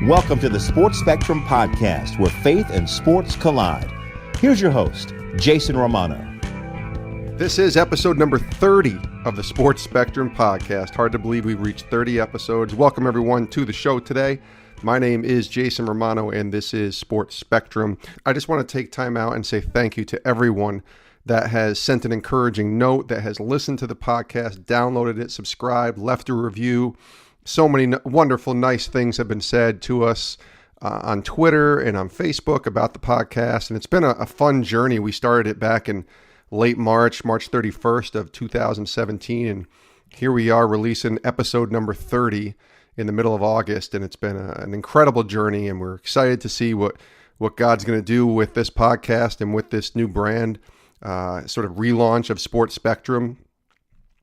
Welcome to the Sports Spectrum Podcast, where faith and sports collide. Here's your host, Jason Romano. This is episode number 30 of the Sports Spectrum Podcast. Hard to believe we've reached 30 episodes. Welcome, everyone, to the show today. My name is Jason Romano, and this is Sports Spectrum. I just want to take time out and say thank you to everyone that has sent an encouraging note, that has listened to the podcast, downloaded it, subscribed, left a review. So many wonderful, nice things have been said to us on Twitter and on Facebook about the podcast. And it's been a fun journey. We started it back in late March 31st of 2017. And here we are releasing episode number 30 in the middle of August. And it's been an incredible journey. And we're excited to see what God's going to do with this podcast and with this new brand, sort of relaunch of Sports Spectrum.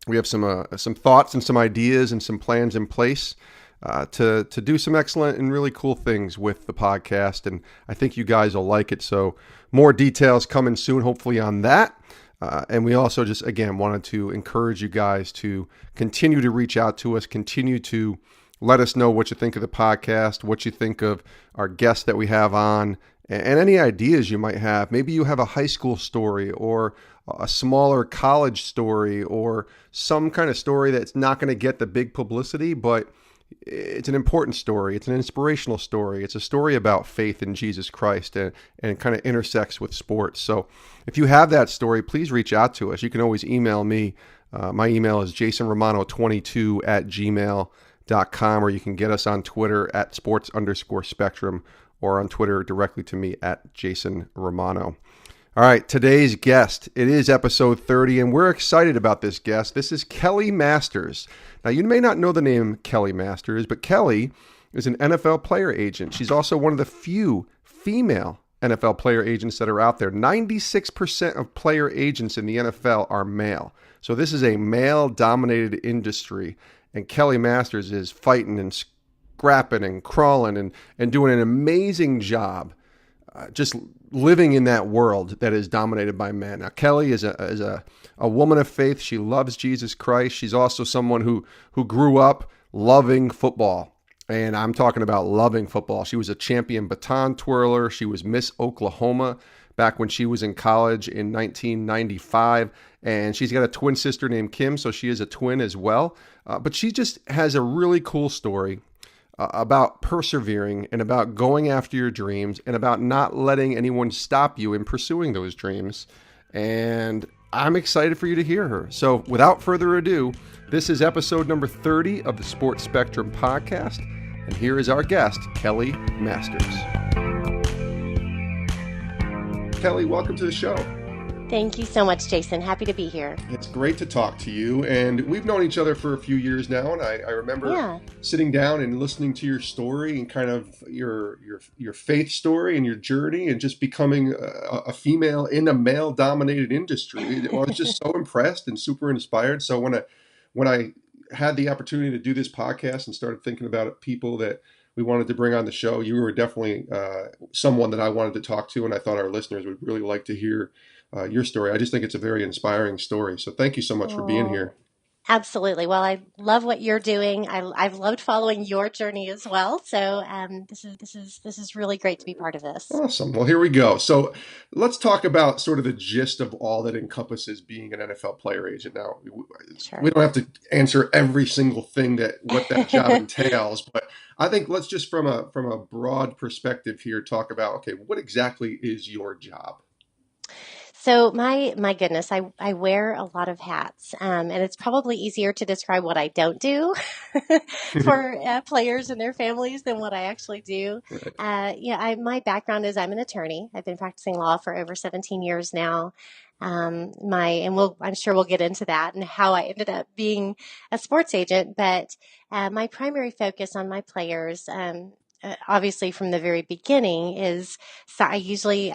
We have some thoughts and some ideas and some plans in place to do some excellent and really cool things with the podcast, and I think you guys will like it. So more details coming soon, hopefully, on that. And we also just, again, wanted to encourage you guys to continue to reach out to us, continue to let us know what you think of the podcast, what you think of our guests that we have on, and any ideas you might have. Maybe you have a high school story or a smaller college story or some kind of story that's not going to get the big publicity, but it's an important story. It's an inspirational story. It's a story about faith in Jesus Christ and it kind of intersects with sports. So if you have that story, please reach out to us. You can always email me. My email is jasonromano22@gmail.com, or you can get us on Twitter at sports_spectrum, or on Twitter directly to me at Jason Romano. All right, today's guest, it is episode 30, and we're excited about this guest. This is Kelli Masters. Now, you may not know the name Kelli Masters, but Kelli is an NFL player agent. She's also one of the few female NFL player agents that are out there. 96% of player agents in the NFL are male. So this is a male-dominated industry, and Kelli Masters is fighting and scrapping and crawling and doing an amazing job just living in that world that is dominated by men. Now, Kelli is a woman of faith. She loves Jesus Christ. She's also someone who grew up loving football. And I'm talking about loving football. She was a champion baton twirler. She was Miss Oklahoma back when she was in college in 1995. And she's got a twin sister named Kim, so she is a twin as well. But she just has a really cool story about persevering and about going after your dreams and about not letting anyone stop you in pursuing those dreams. And I'm excited for you to hear her. So without further ado, this is episode number 30 of the Sports Spectrum Podcast. And here is our guest, Kelli Masters. Kelli, welcome to the show. Thank you so much, Jason. Happy to be here. It's great to talk to you. And we've known each other for a few years now. And I remember sitting down and listening to your story and kind of your faith story and your journey and just becoming a female in a male-dominated industry. I was just so impressed and super inspired. So when I had the opportunity to do this podcast and started thinking about people that we wanted to bring on the show, you were definitely someone that I wanted to talk to. And I thought our listeners would really like to hear your story. I just think it's a very inspiring story. So thank you so much for being here. Absolutely. Well, I love what you're doing. I've loved following your journey as well. So this is really great to be part of this. Awesome. Well, here we go. So let's talk about sort of the gist of all that encompasses being an NFL player agent. Now, Sure. We don't have to answer every single thing what that job entails, but I think let's just from a broad perspective here talk about, okay, what exactly is your job? So my goodness, I wear a lot of hats, and it's probably easier to describe what I don't do for players and their families than what I actually do. Right. My background is I'm an attorney. I've been practicing law for over 17 years now. I'm sure we'll get into that and how I ended up being a sports agent. But my primary focus on my players, obviously from the very beginning, is I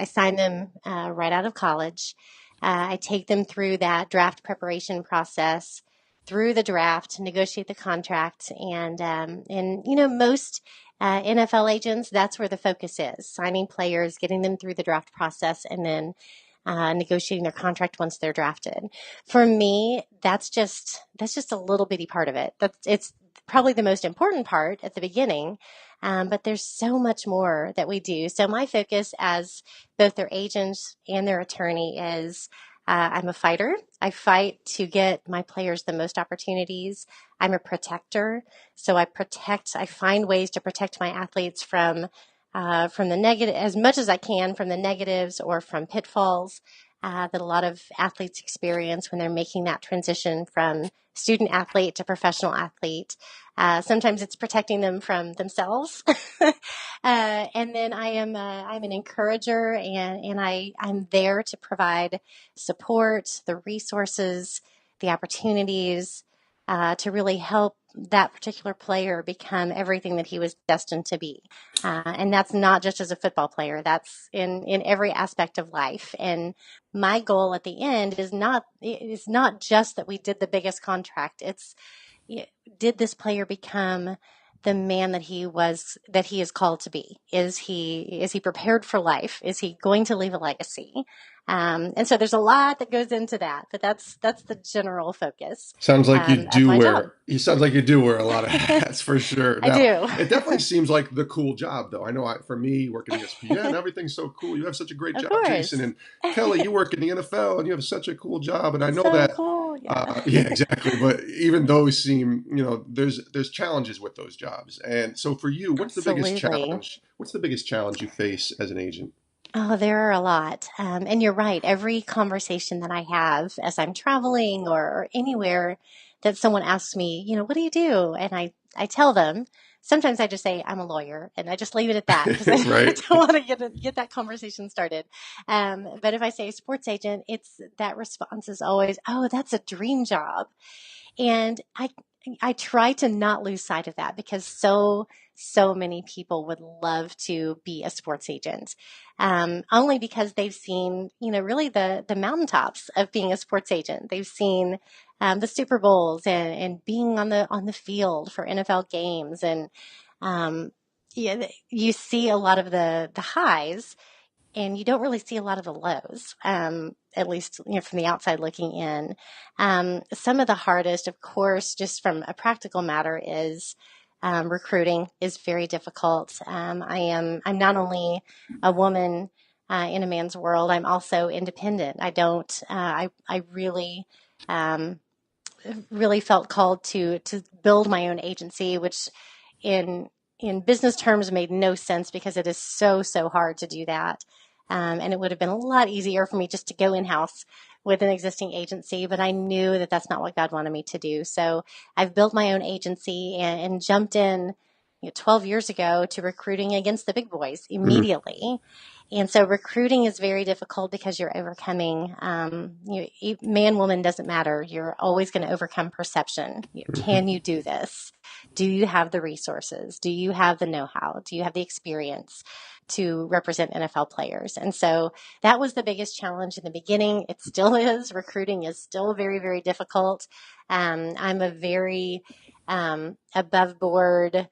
sign them right out of college. I take them through that draft preparation process, through the draft, negotiate the contract, and most NFL agents, that's where the focus is: signing players, getting them through the draft process, and then negotiating their contract once they're drafted. For me, that's just a little bitty part of it. probably the most important part at the beginning. But there's so much more that we do. So my focus as both their agent and their attorney is I'm a fighter. I fight to get my players the most opportunities. I'm a protector. So I find ways to protect my athletes from the negative, as much as I can, from the negatives or from pitfalls that a lot of athletes experience when they're making that transition from student athlete to professional athlete. Sometimes it's protecting them from themselves. And then I'm an encourager, and I'm there to provide support, the resources, the opportunities to really help that particular player become everything that he was destined to be. And that's not just as a football player, that's in every aspect of life. And my goal at the end is not just that we did the biggest contract. It's, did this player become the man that he is called to be? Is he prepared for life? Is he going to leave a legacy? And so there's a lot that goes into that, but that's the general focus Sounds like of my job. you sounds like you do wear a lot of hats for sure. I Now, do. it definitely seems like the cool job though. I know for me working at ESPN, everything's so cool. You have such a great Of job, Jason, course. and Kelly, you work in the NFL and you have such a cool job. And I know So that cool. Yeah. yeah, exactly. But even those seem, there's challenges with those jobs. And so for you, what's the biggest Absolutely. challenge? What's the biggest challenge you face as an agent? Oh, there are a lot. And you're right. Every conversation that I have as I'm traveling or anywhere that someone asks me, what do you do? And I tell them, sometimes I just say, I'm a lawyer, and I just leave it at that because I, I Right? don't want to get that conversation started. But if I say sports agent, that response is always, oh, that's a dream job. And I try to not lose sight of that because so many people would love to be a sports agent, only because they've seen, really the mountaintops of being a sports agent. They've seen the Super Bowls and being on the field for NFL games, and um, yeah, you see a lot of the highs, and you don't really see a lot of the lows, at least from the outside looking in. Some of the hardest, of course, just from a practical matter, is recruiting is very difficult. I'm not only a woman in a man's world, I'm also independent. I don't. I um, really felt called to build my own agency, which in in business terms made no sense because it is so hard to do that. And it would have been a lot easier for me just to go in house with an existing agency, but I knew that that's not what God wanted me to do. So I've built my own agency and jumped in 12 years ago to recruiting against the big boys Mhm. immediately. And so recruiting is very difficult because you're overcoming, man, woman doesn't matter. You're always going to overcome perception. Can you do this? Do you have the resources? Do you have the know-how? Do you have the experience to represent NFL players? And so that was the biggest challenge in the beginning. It still is. Recruiting is still very, very difficult. I'm a very above board.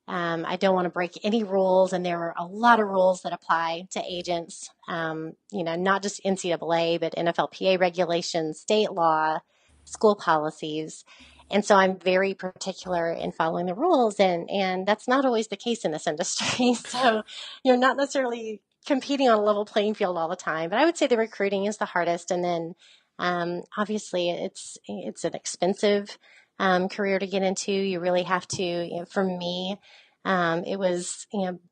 I don't want to break any rules, and there are a lot of rules that apply to agents. Not just NCAA, but NFLPA regulations, state law, school policies. And so I'm very particular in following the rules, and that's not always the case in this industry. So you're not necessarily competing on a level playing field all the time. But I would say the recruiting is the hardest, and then obviously it's an expensive career to get into. You really have to. For me, it was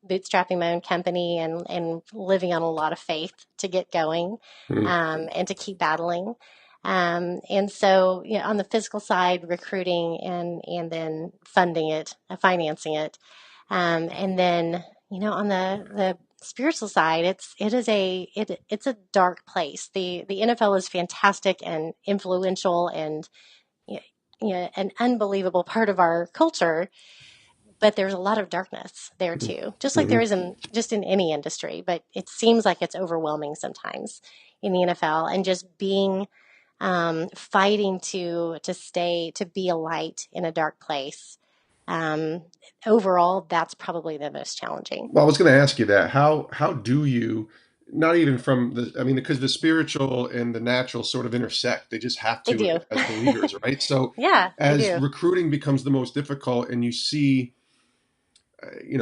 bootstrapping my own company and living on a lot of faith to get going, Mhm. and to keep battling. And so, on the physical side, recruiting and then funding it, financing it, and then on the spiritual side, it's a dark place. The NFL is fantastic and influential and an unbelievable part of our culture, but there's a lot of darkness there too, just like there Mhm. is in any industry. But it seems like it's overwhelming sometimes in the NFL, and just being fighting to be a light in a dark place. Um, Overall, that's probably the most challenging. Well, I was going to ask you that. How do you not even from because the spiritual and the natural sort of intersect. They just have They to do. as believers, right? So Yeah, they as do. recruiting becomes the most difficult and you see,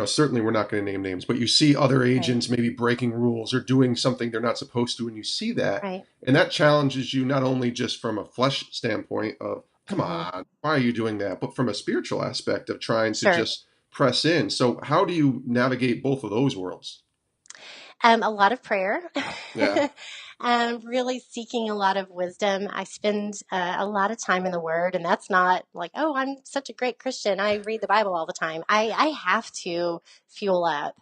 certainly we're not going to name names, but you see other Right, agents maybe breaking rules or doing something they're not supposed to, and you see that, right. and that challenges you not only just from a flesh standpoint of, come Hmm. on, why are you doing that, but from a spiritual aspect of trying to Sure. just press in. So how do you navigate both of those worlds? A lot of prayer. Yeah. Really seeking a lot of wisdom. I spend a lot of time in the Word, and that's not like, oh, I'm such a great Christian. I read the Bible all the time. I have to fuel up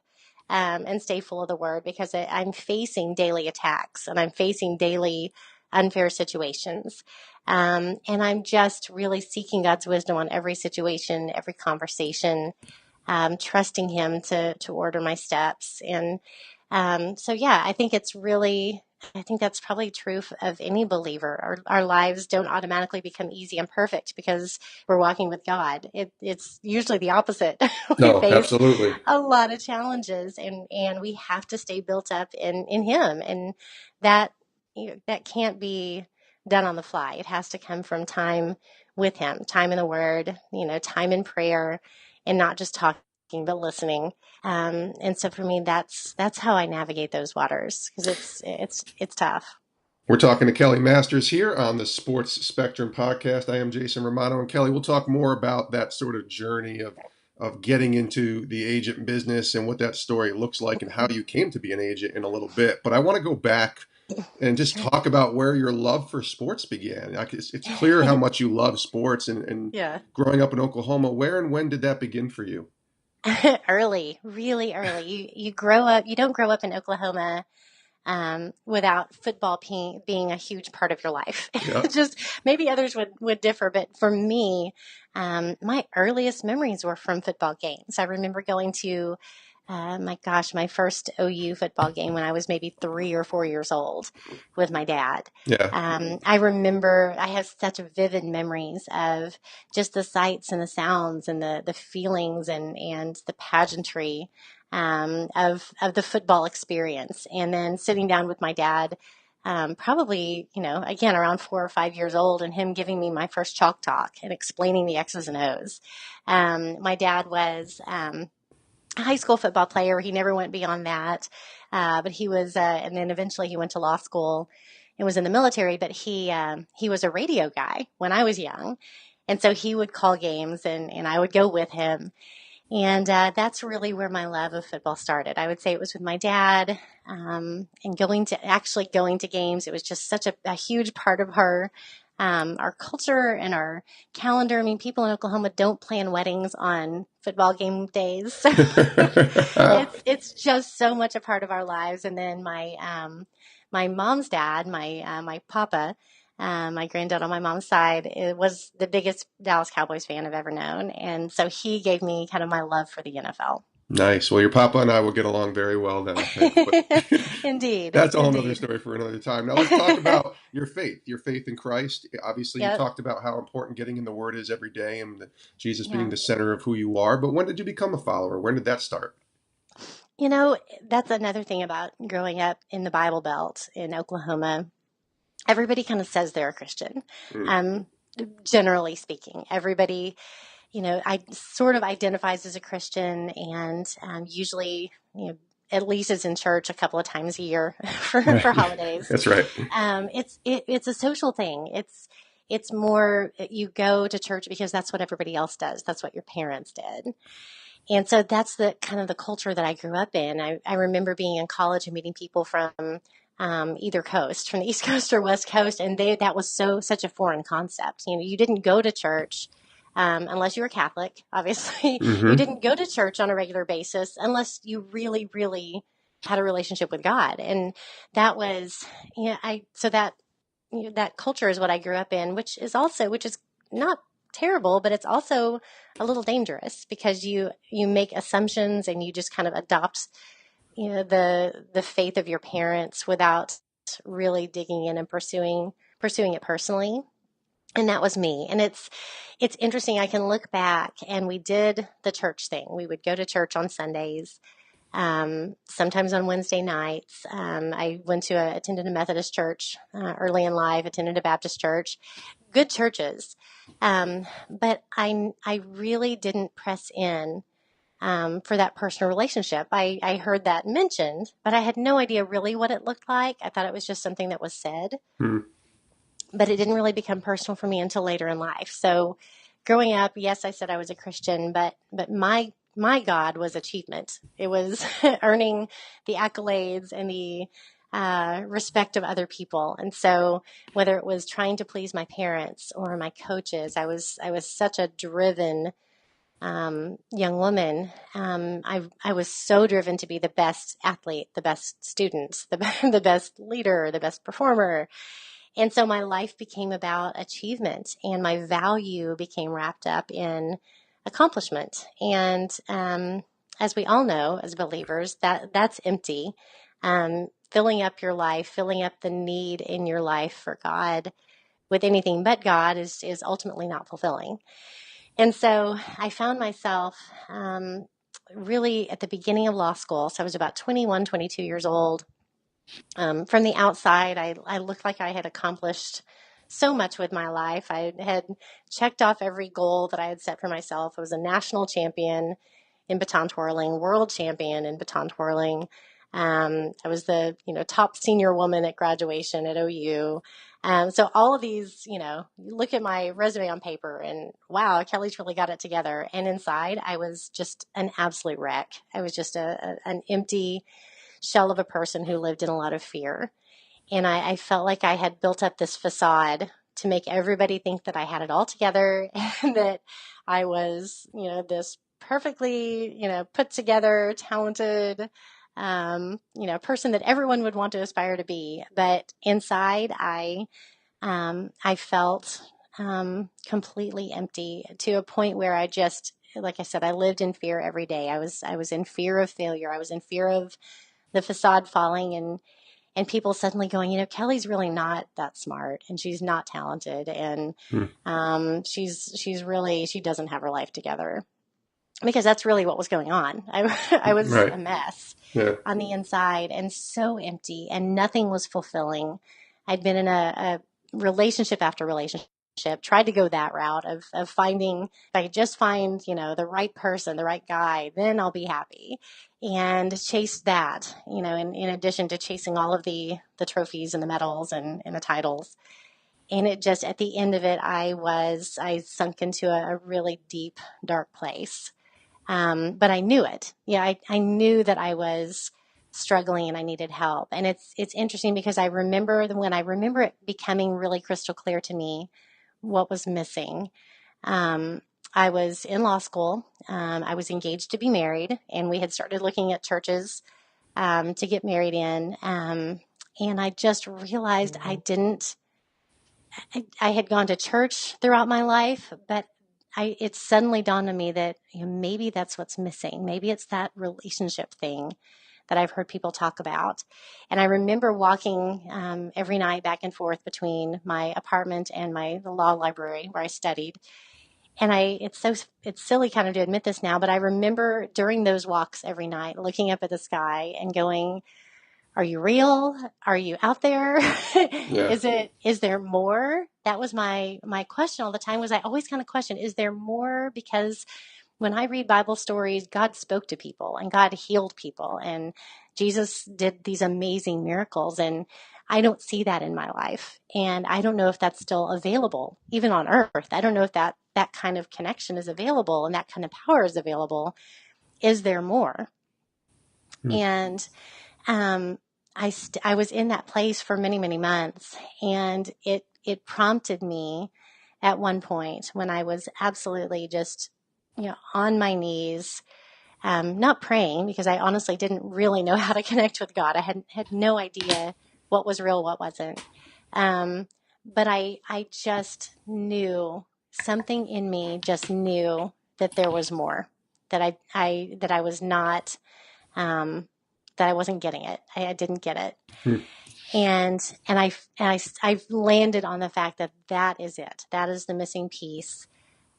and stay full of the Word because I'm facing daily attacks and I'm facing daily unfair situations. And I'm just really seeking God's wisdom on every situation, every conversation, trusting Him to order my steps. And so, yeah, I think that's probably true of any believer. Our lives don't automatically become easy and perfect because we're walking with God. It's usually the opposite. We No, face absolutely. a lot of challenges, and we have to stay built up in Him, and that that can't be done on the fly. It has to come from time with Him, time in the Word, time in prayer, and not just talking but listening. And so for me, that's how I navigate those waters because it's tough. We're talking to Kelli Masters here on the Sports Spectrum podcast. I am Jason Romano, and Kelli, we'll talk more about that sort of journey of getting into the agent business and what that story looks like and how you came to be an agent in a little bit. But I want to go back and just Sure. talk about where your love for sports began. Like, it's clear how much you love sports, and Yeah. growing up in Oklahoma, where and when did that begin for you? Early, really early. You grow up. You don't grow up in Oklahoma without football being a huge part of your life. Yeah. Just maybe others would differ, but for me, my earliest memories were from football games. I remember going to, my gosh, my first OU football game when I was maybe 3 or 4 years old with my dad. Yeah. I remember I have such vivid memories of just the sights and the sounds and the feelings and the pageantry of the football experience, and then sitting down with my dad, probably again around 4 or 5 years old, and him giving me my first chalk talk and explaining the X's and O's. My dad was a high school football player. He never went beyond that, but he was, and then eventually he went to law school and was in the military. But he was a radio guy when I was young, and so he would call games, and I would go with him. And that's really where my love of football started. I would say it was with my dad, and going to games. It was just such a huge part of our culture and our calendar. I mean, people in Oklahoma don't plan weddings on football game days, so it's just so much a part of our lives. And then my mom's dad, my papa. My granddad on my mom's side, it was the biggest Dallas Cowboys fan I've ever known. And so he gave me kind of my love for the NFL. Nice. Well, your papa and I will get along very well then, I think. But Indeed. that's a whole other Indeed. story for another time. Now let's talk about your faith in Christ. Obviously, you Yep. talked about how important getting in the Word is every day, and Jesus being Yeah. the center of who you are. But when did you become a follower? When did that start? You know, that's another thing about growing up in the Bible Belt in Oklahoma. Everybody kind of says they're a Christian. Mm. Um, Generally speaking, everybody, I sort of identifies as a Christian, and usually, at least is in church a couple of times a year for Right. holidays. That's right. It's a social thing. It's more you go to church because that's what everybody else does. That's what your parents did. And so that's the kind of the culture that I grew up in. I remember being in college and meeting people from either coast, from the East Coast or West Coast, and that was such a foreign concept. You didn't go to church unless you were Catholic. Obviously, you Hmm. didn't go to church on a regular basis unless you really, really had a relationship with God, and that was, I so that that culture is what I grew up in, which is not terrible, but it's also a little dangerous because you make assumptions and you just kind of adopt the faith of your parents without really digging in and pursuing it personally. And that was me. And it's interesting. I can look back and we did the church thing. We would go to church on Sundays. Sometimes on Wednesday nights. I attended a Methodist church early in life, attended a Baptist church, good churches. But I really didn't press in for that personal relationship. I heard that mentioned, but I had no idea really what it looked like. I thought it was just something that was said, but it didn't really become personal for me until later in life. So growing up, yes, I said I was a Christian, but my God was achievement. It was earning the accolades and the respect of other people. And so whether it was trying to please my parents or my coaches, I was such a driven young woman. I was so driven to be the best athlete, the best student, the best leader, the best performer. And so my life became about achievement, and my value became wrapped up in accomplishment. And as we all know, as believers, that's empty. Filling up your life, filling up the need in your life for God with anything but God is ultimately not fulfilling. And so I found myself really at the beginning of law school. So I was about 21, 22 years old. From the outside, I looked like I had accomplished so much with my life. I had checked off every goal that I had set for myself. I was a national champion in baton twirling, world champion in baton twirling. I was the top senior woman at graduation at OU. So all of these, you look at my resume on paper and wow, Kelly's really got it together. And inside, I was just an absolute wreck. I was just an empty shell of a person who lived in a lot of fear. And I felt like I had built up this facade to make everybody think that I had it all together and that I was, this perfectly, put together, talented, person that everyone would want to aspire to be. But inside, I felt completely empty to a point where I just, like I said, I lived in fear every day. I was in fear of failure. I was in fear of the facade falling and people suddenly going, Kelly's really not that smart and she's not talented and she doesn't have her life together, because that's really what was going on. I was Right. a mess Yeah. on the inside and so empty and nothing was fulfilling. I'd been in a relationship after relationship, tried to go that route of finding, if I could just find, the right person, the right guy, then I'll be happy, and chased that, in addition to chasing all of the trophies and the medals and the titles. And it just, at the end of it, I sunk into a really deep, dark place. But I knew it. Yeah, I knew that I was struggling and I needed help. And it's interesting because I remember it becoming really crystal clear to me what was missing. I was in law school. I was engaged to be married, and we had started looking at churches to get married in. And I just realized I had gone to church throughout my life, but it suddenly dawned on me that maybe that's what's missing. Maybe it's that relationship thing that I've heard people talk about. And I remember walking every night back and forth between my apartment and the law library where I studied. And it's silly kind of to admit this now, but I remember during those walks every night looking up at the sky and going, are you real? Are you out there? Yeah. Is there more? That was my question all the time. Was I always kind of question, is there more? Because when I read Bible stories, God spoke to people and God healed people and Jesus did these amazing miracles. And I don't see that in my life. And I don't know if that's still available, even on earth. I don't know if that kind of connection is available and that kind of power is available. Is there more? And I was in that place for many, many months, and it prompted me at one point when I was absolutely just, on my knees, not praying because I honestly didn't really know how to connect with God. I had no idea what was real, what wasn't. But I just knew, something in me just knew that there was more, that I was not, that I wasn't getting it. I didn't get it. And I landed on the fact that is it. That is the missing piece.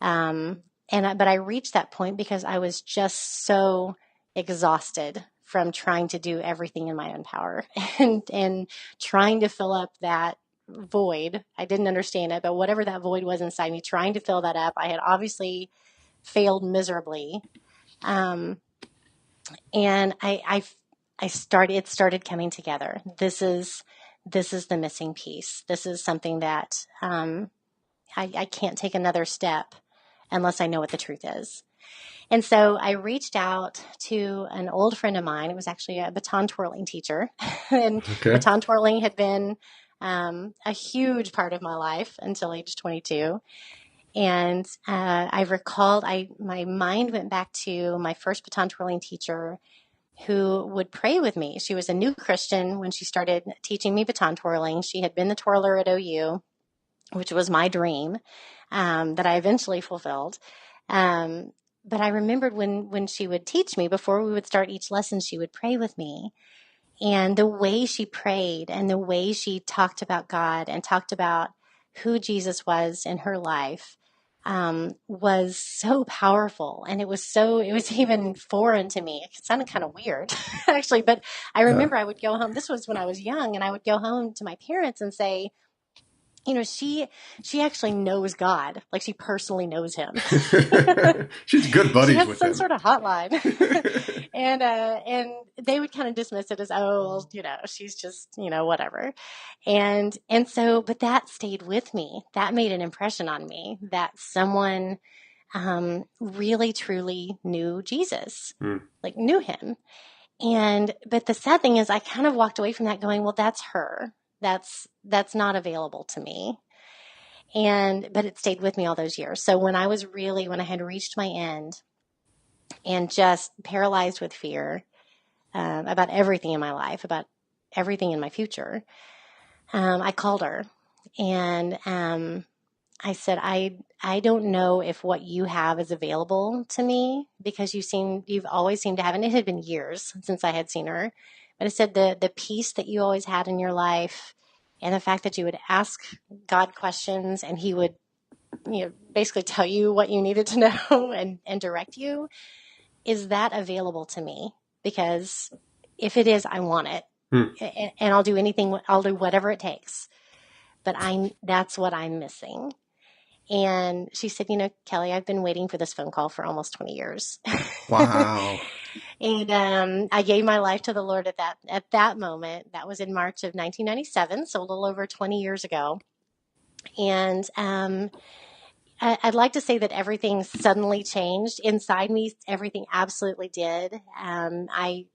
But I reached that point because I was just so exhausted from trying to do everything in my own power and trying to fill up that void. I didn't understand it, but whatever that void was inside me, trying to fill that up. I had obviously failed miserably. And it started coming together. This is the missing piece. This is something that, I can't take another step unless I know what the truth is. And so I reached out to an old friend of mine. It was actually a baton twirling teacher. And baton twirling had been a huge part of my life until age 22. And I recalled, my mind went back to my first baton twirling teacher who would pray with me. She was a new Christian when she started teaching me baton twirling. She had been the twirler at OU, which was my dream, that I eventually fulfilled. But I remembered when she would teach me, before we would start each lesson, she would pray with me. And the way she prayed and the way she talked about God and talked about who Jesus was in her life, was so powerful. And it was even foreign to me. It sounded kind of weird, actually. But I remember I would go home. This was when I was young, and I would go home to my parents and say, she actually knows God. Like, she personally knows him. She's good buddies she has with some him. sort of hotline. And they would kind of dismiss it as, she's just, whatever. And so, but that stayed with me. That made an impression on me, that someone, really truly knew Jesus, like knew him. But the sad thing is, I kind of walked away from that going, well, that's her. That's not available to me. But it stayed with me all those years. So when I had reached my end and just paralyzed with fear, about everything in my life, about everything in my future, I called her and, I said, I don't know if what you have is available to me, because you've always seemed to have, and it had been years since I had seen her, but I said, the peace that you always had in your life, and the fact that you would ask God questions and he would, basically tell you what you needed to know and direct you, is that available to me? Because if it is, I want it. And I'll do whatever it takes, but that's what I'm missing. And she said, Kelli, I've been waiting for this phone call for almost 20 years. Wow. And I gave my life to the Lord at that moment. That was in March of 1997, so a little over 20 years ago. And I'd like to say that everything suddenly changed inside me. Everything absolutely did. I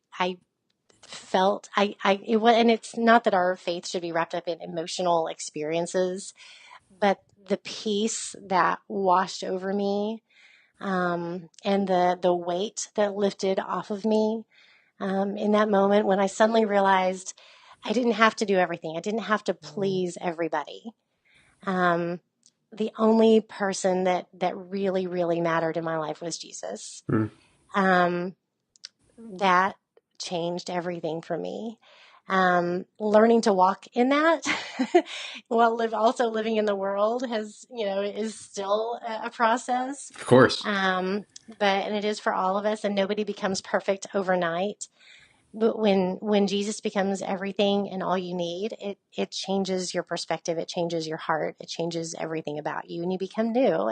felt and it's not that our faith should be wrapped up in emotional experiences, but the peace that washed over me, and the weight that lifted off of me, in that moment when I suddenly realized I didn't have to do everything. I didn't have to please everybody. The only person that really, really mattered in my life was Jesus. That changed everything for me. Learning to walk in that while also living in the world is still a process. Of course. And it is for all of us, and nobody becomes perfect overnight. But when Jesus becomes everything and all you need, it changes your perspective. It changes your heart. It changes everything about you, and you become new.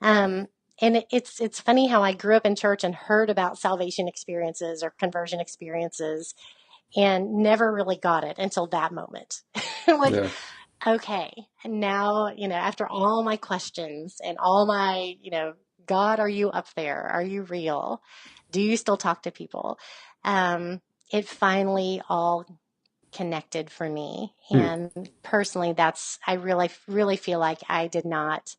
And it's funny how I grew up in church and heard about salvation experiences or conversion experiences and never really got it until that moment. Okay, and now, after all my questions and all my, God, are you up there? Are you real? Do you still talk to people? It finally all connected for me. And personally, I really, really feel like I did not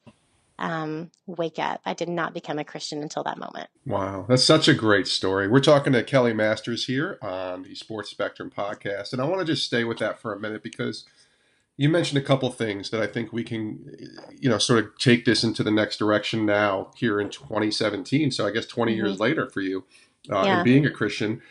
wake up. I did not become a Christian until that moment. Wow, that's such a great story. We're talking to Kelli Masters here on the Sports Spectrum podcast, and I want to just stay with that for a minute, because you mentioned a couple things that I think we can, sort of take this into the next direction now here in 2017. So I guess 20 years later for you, and being a Christian,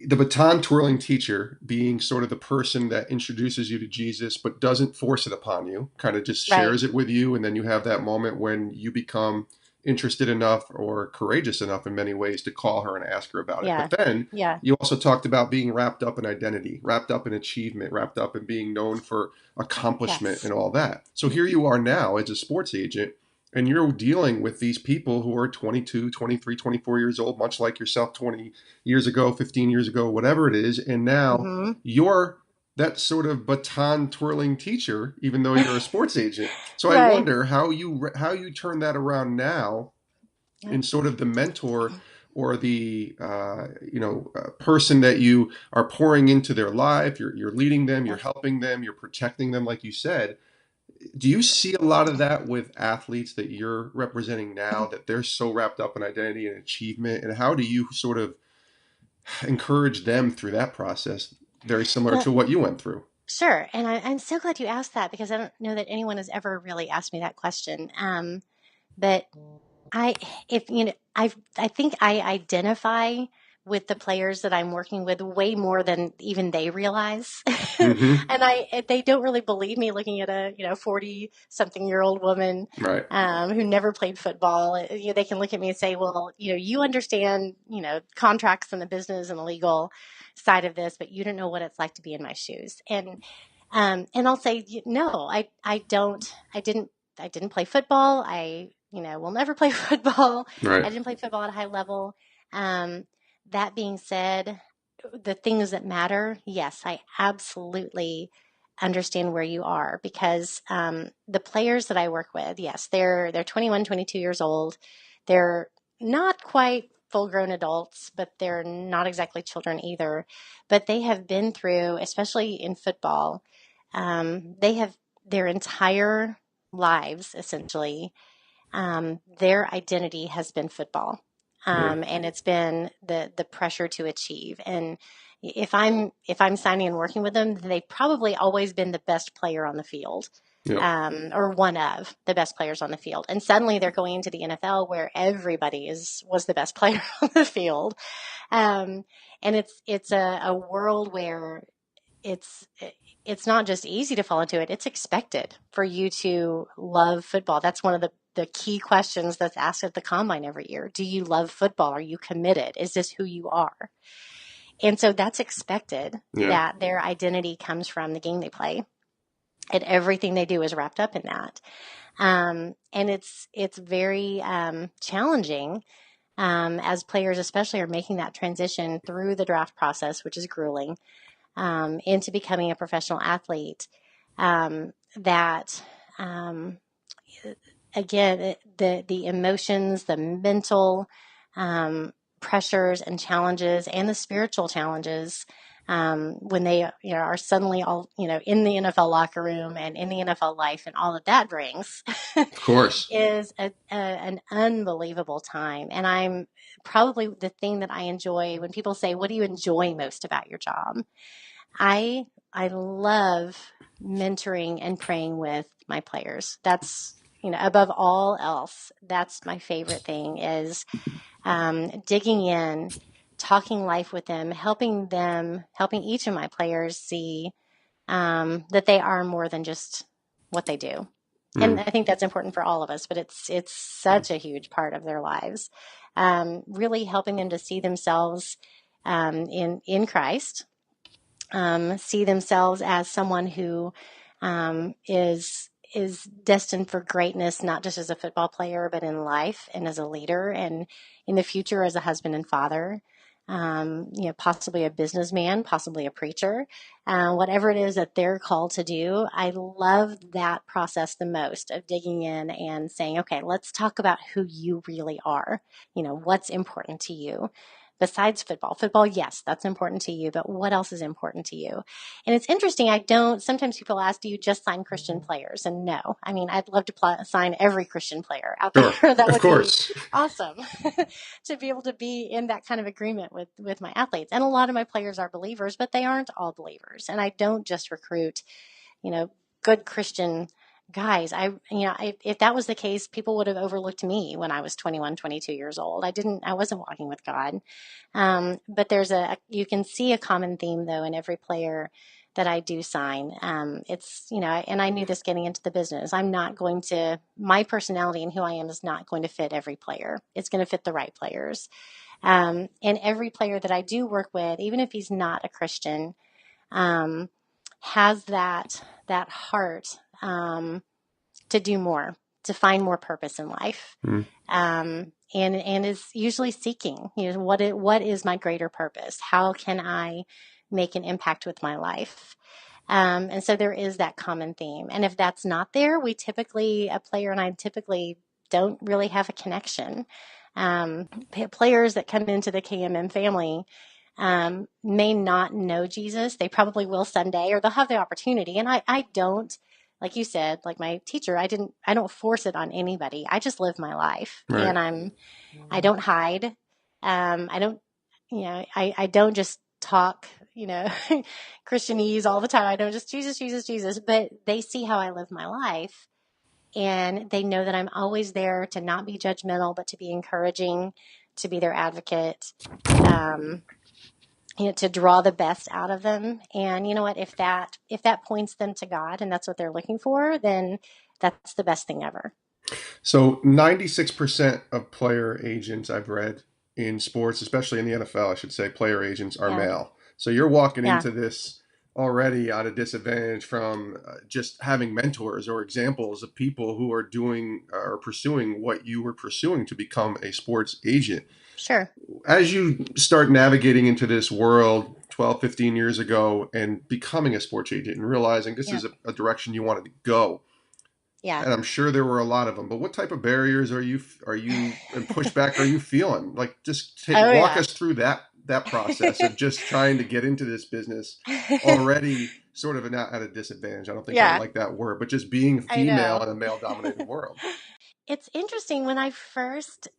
the baton twirling teacher being sort of the person that introduces you to Jesus, but doesn't force it upon you, kind of just shares it with you. And then you have that moment when you become interested enough or courageous enough in many ways to call her and ask her about it. Yeah. But then Yeah. you also talked about being wrapped up in identity, wrapped up in achievement, wrapped up in being known for accomplishment Yes. and all that. So here you are now as a sports agent, and you're dealing with these people who are 22, 23, 24 years old, much like yourself 20 years ago, 15 years ago, whatever it is. And now Mm-hmm. you're that sort of baton twirling teacher, even though you're a sports agent. So I Right. wonder how you turn that around now Yeah. in sort of the mentor or the person that you are pouring into their life. You're leading them, you're Yeah. helping them, you're protecting them, like you said. Do you see a lot of that with athletes that you're representing now, that they're so wrapped up in identity and achievement? And how do you sort of encourage them through that process, very similar Well, to what you went through? sure. And I'm so glad you asked that because I don't know that anyone has ever really asked me that question. But I, if you know, I think I identify with the players that I'm working with way more than even they realize. And Mm-hmm. they don't really believe me looking at a, 40 something year old woman, Right. who never played football. They can look at me and say, well, you understand, contracts and the business and the legal side of this, but you don't know what it's like to be in my shoes. And I'll say, no, I didn't play football. I, will never play football. I Right. didn't play football at a high level. Um, that being said, the things that matter, yes, I absolutely understand where you are because the players that I work with, yes, they're 21, 22 years old. They're not quite full-grown adults, but they're not exactly children either. But they have been through, especially in football, they have their entire lives essentially, their identity has been football. Yeah. And it's been the pressure to achieve. And if I'm signing and working with them, they've probably always been the best player on the field, Yep. or one of the best players on the field. And suddenly they're going into the NFL where everybody was the best player on the field. Um, and it's a world where it's it's not just easy to fall into it, it's expected for you to love football. That's one of the key questions that's asked at the combine every year. Do you love football? Are you committed? Is this who you are? And so that's expected, Yeah. that their identity comes from the game they play, and everything they do is wrapped up in that. And it's very challenging, as players especially are making that transition through the draft process, which is grueling, into becoming a professional athlete. That again, the emotions, the mental pressures and challenges, and the spiritual challenges, when they are suddenly all in the NFL locker room and in the NFL life, and all that that brings, Of course. is an unbelievable time. And I'm probably the thing that I enjoy when people say, "What do you enjoy most about your job?" I I love mentoring and praying with my players. That's, above all else, that's my favorite thing is digging in, talking life with them, helping each of my players see that they are more than just what they do. And Mm. I think that's important for all of us, but it's such a huge part of their lives. Really helping them to see themselves in Christ, see themselves as someone who is destined for greatness, not just as a football player, but in life and as a leader, and in the future as a husband and father. Possibly a businessman, possibly a preacher, whatever it is that they're called to do. I love that process the most, of digging in and saying, okay, let's talk about who you really are. What's important to you besides football. Football, yes, that's important to you, but what else is important to you? And it's interesting. Sometimes people ask, do you just sign Christian players? And no, I mean, I'd love to sign every Christian player out there. Sure. That Of would be course. awesome to be able to be in that kind of agreement with my athletes. And a lot of my players are believers, but they aren't all believers. And I don't just recruit, good Christian guys. If that was the case, people would have overlooked me when I was 21, 22 years old. I wasn't walking with God. But you can see a common theme though in every player, that I do sign. It's, and I knew this getting into the business. My personality and who I am is not going to fit every player. It's going to fit the right players. And every player that I do work with, even if he's not a Christian, has that heart to do more, to find more purpose in life, and is usually seeking, what is my greater purpose? How can I make an impact with my life? And so there is that common theme. And if that's not there, a player and I typically don't really have a connection. Players that come into the KMM family may not know Jesus. They probably will someday, or they'll have the opportunity. And I don't, like you said, like my teacher, I don't force it on anybody. I just live my life, Right. and I don't hide. I don't, I don't just talk, Christianese all the time. I don't just Jesus, Jesus, Jesus, but they see how I live my life, and they know that I'm always there to not be judgmental, but to be encouraging, to be their advocate, to draw the best out of them. And you know what, if that points them to God and that's what they're looking for, then that's the best thing ever. So 96% of player agents I've read in sports, especially in the NFL, I should say, player agents are male. So you're walking into this already at a disadvantage from just having mentors or examples of people who are doing or pursuing what you were pursuing to become a sports agent. Sure. As you start navigating into this world 12, 15 years ago and becoming a sports agent and realizing this is a direction you wanted to go. Yeah. And I'm sure there were a lot of them, but what type of barriers are you and pushback are you feeling? Like, just walk us through that process of just trying to get into this business already sort of at a disadvantage. I don't think I like that word, but just being female in a male dominated world. It's interesting when I first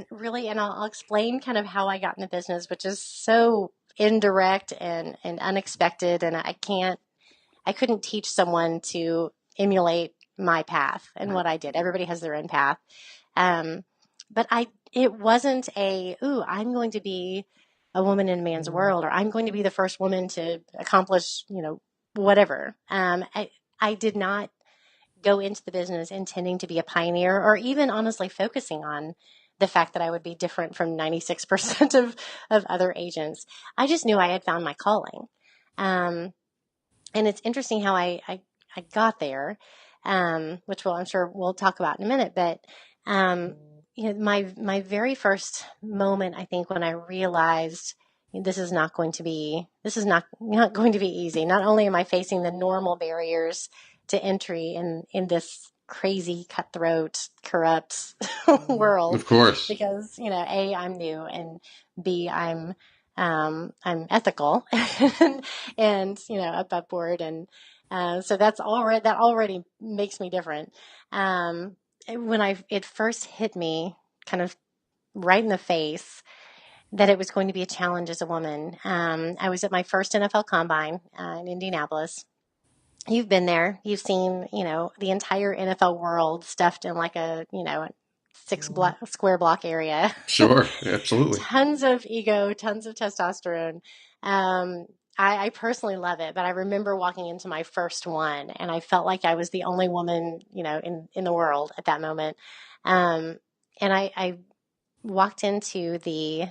really, and I'll explain kind of how I got in the business, which is so indirect and unexpected. And I couldn't teach someone to emulate my path and what I did. Everybody has their own path. But it wasn't I'm going to be a woman in a man's world, or I'm going to be the first woman to accomplish, whatever. I did not go into the business intending to be a pioneer, or even honestly focusing on the fact that I would be different from 96% of other agents. I just knew I had found my calling. And it's interesting how I got there, which I'm sure we'll talk about in a minute. But my very first moment, I think, when I realized this is not going to be easy. Not only am I facing the normal barriers to entry in this crazy, cutthroat, corrupt world, of course, because A, I'm new, and B, I'm ethical and above board, and so that already makes me different. When it first hit me, kind of right in the face, that it was going to be a challenge as a woman. I was at my first NFL Combine in Indianapolis. You've been there. You've seen, the entire NFL world stuffed in like a, square block area. Sure, absolutely. Tons of ego, tons of testosterone. I personally love it, but I remember walking into my first one, and I felt like I was the only woman, in the world at that moment. And I walked into the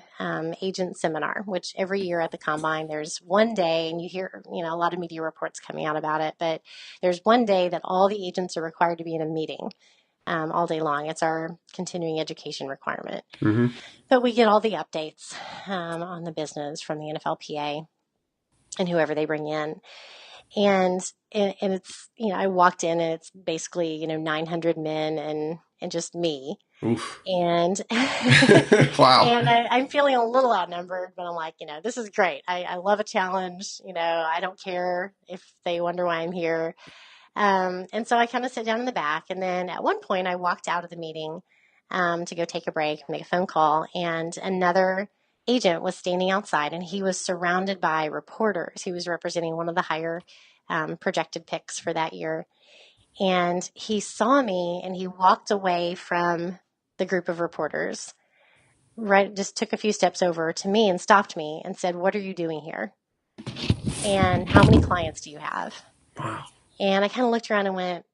agent seminar, which every year at the Combine, there's one day, and you hear, a lot of media reports coming out about it, but there's one day that all the agents are required to be in a meeting all day long. It's our continuing education requirement. Mm-hmm. But we get all the updates on the business from the NFLPA and whoever they bring in. And it's, I walked in, and it's basically, 900 men and just me. Oof. And wow. And I'm feeling a little outnumbered, but I'm like, this is great. I love a challenge. I don't care if they wonder why I'm here. And so I kind of sit down in the back. And then at one point I walked out of the meeting to go take a break, make a phone call. And another agent was standing outside, and he was surrounded by reporters. He was representing one of the higher projected picks for that year. And he saw me, and he walked away from the group of reporters, right? Just took a few steps over to me and stopped me and said, "What are you doing here?" And how many clients do you have? Wow. And I kind of looked around and went,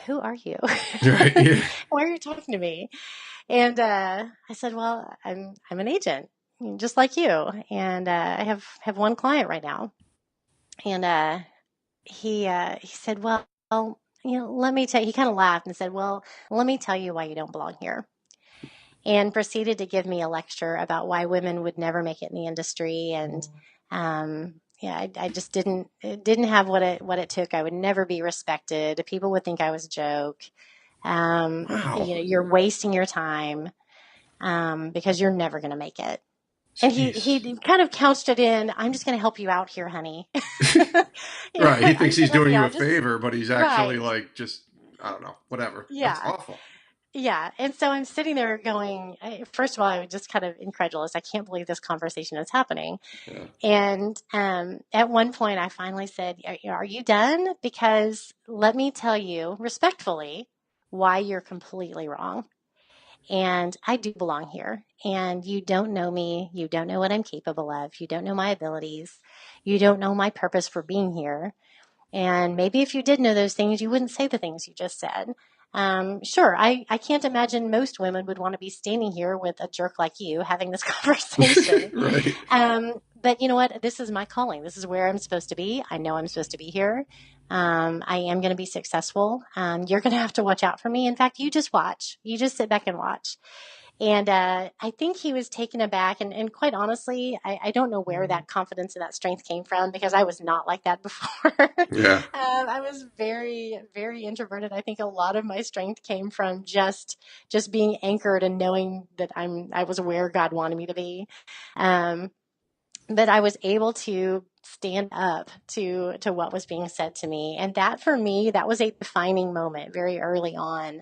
who are you? Right. Yeah. Why are you talking to me? And I said, well, I'm an agent, just like you, and I have one client right now. And he said, well, let me tell you. He kind of laughed and said, well, let me tell you why you don't belong here. And proceeded to give me a lecture about why women would never make it in the industry, and yeah, I just didn't have what it took. I would never be respected. People would think I was a joke. Wow. You're wasting your time because you're never going to make it. And he Jeez. kind of couched it in, I'm just going to help you out here, honey. Right. He I'm thinks just going he's to help doing you you a out. Just favor, but he's actually right. like just, I don't know, whatever. That's Yeah. awful. Yeah. And so I'm sitting there going, first of all, I was just kind of incredulous. I can't believe this conversation is happening. Yeah. And at one point, I finally said, are you done? Because let me tell you respectfully why you're completely wrong. And I do belong here. And you don't know me. You don't know what I'm capable of. You don't know my abilities. You don't know my purpose for being here. And maybe if you did know those things, you wouldn't say the things you just said. Sure, I can't imagine most women would want to be standing here with a jerk like you having this conversation. Right. But you know what? This is my calling. This is where I'm supposed to be. I know I'm supposed to be here. I am going to be successful. You're going to have to watch out for me. In fact, you just watch. You just sit back and watch. And I think he was taken aback. And quite honestly, I don't know where that confidence and that strength came from because I was not like that before. Yeah. I was very, very introverted. I think a lot of my strength came from just being anchored and knowing that I was where God wanted me to be. Um, but I was able to stand up to what was being said to me. And that for me, that was a defining moment very early on,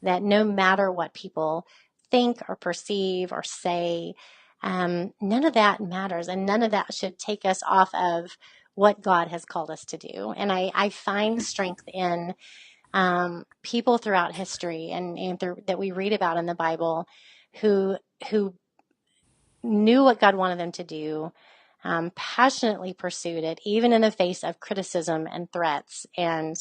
that no matter what people think or perceive or say, none of that matters. And none of that should take us off of what God has called us to do. And I find strength in people throughout history that we read about in the Bible who knew what God wanted them to do, passionately pursued it, even in the face of criticism and threats. And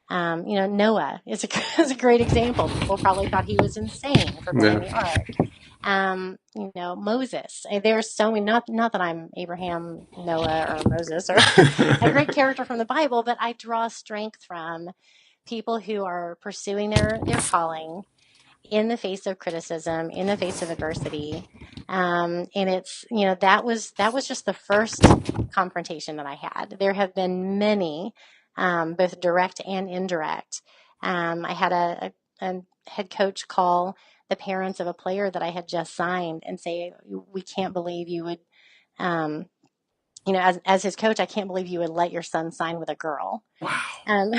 Noah is a, is a great example. People probably thought he was insane for building Yeah. the ark. Moses. There's so many. Not that I'm Abraham, Noah, or Moses, or a great character from the Bible, but I draw strength from people who are pursuing their calling in the face of criticism, in the face of adversity. And it's, that was just the first confrontation that I had. There have been many, both direct and indirect. I had a head coach call the parents of a player that I had just signed and say, we can't believe you would, um, as his coach, I can't believe you would let your son sign with a girl. Wow. Um,